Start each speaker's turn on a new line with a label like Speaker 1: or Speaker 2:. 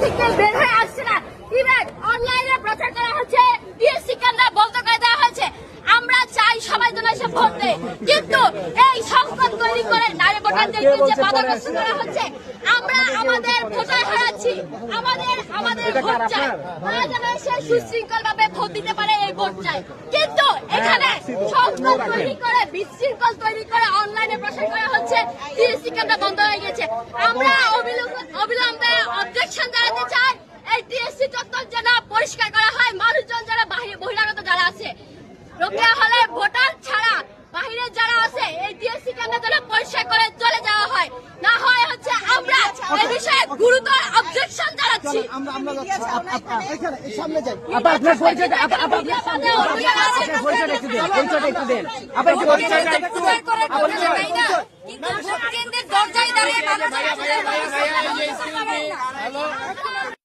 Speaker 1: থেকে বের হয়ে আসছে না। ইভেন অনলাইনে প্রচার করা হচ্ছে, টিএসসি কেন্দ্র বন্ধ করে দেওয়া হয়েছে। আমরা চাই সবাই যেন এসে ভোট দেয়, কিন্তু এই সংকট তৈরি করে নারী ভোটারদেরকে যে বাধাগ্রস্ত করা হচ্ছে, আমরা আমাদের ভোটার হারাচ্ছি। আমাদের ভোট চাই, তারা যেন এসে সুশৃঙ্খল ভাবে ভোট দিতে পারে, এই ভোট চাই। কিন্তু এখানে সংকট তৈরি করে, বিশৃঙ্খল তৈরি করে অনলাইনে প্রচার করা হচ্ছে, টিএসসি কেন্দ্র বন্ধ হয়ে গেছে। আমরা অবিলম্বে অবজেকশন জানাতে চাই, এই টিএসসি চত্বর যেন পরিষ্কার করা হয়। মানুষজন যারা বহিরাগত যারা আছে, রোকেয়া হলে ভোটার ছাড়া বাহিরে যারা আছে, এই টিএসসি কেন্দ্র যেন পরিষ্কার করে চলে যাওয়া হয়। না হয় হচ্ছে আমরা এই বিষয়ে গুরুতর অবজেকশন জানাচ্ছি।
Speaker 2: দরজায় দাঁড়িয়ে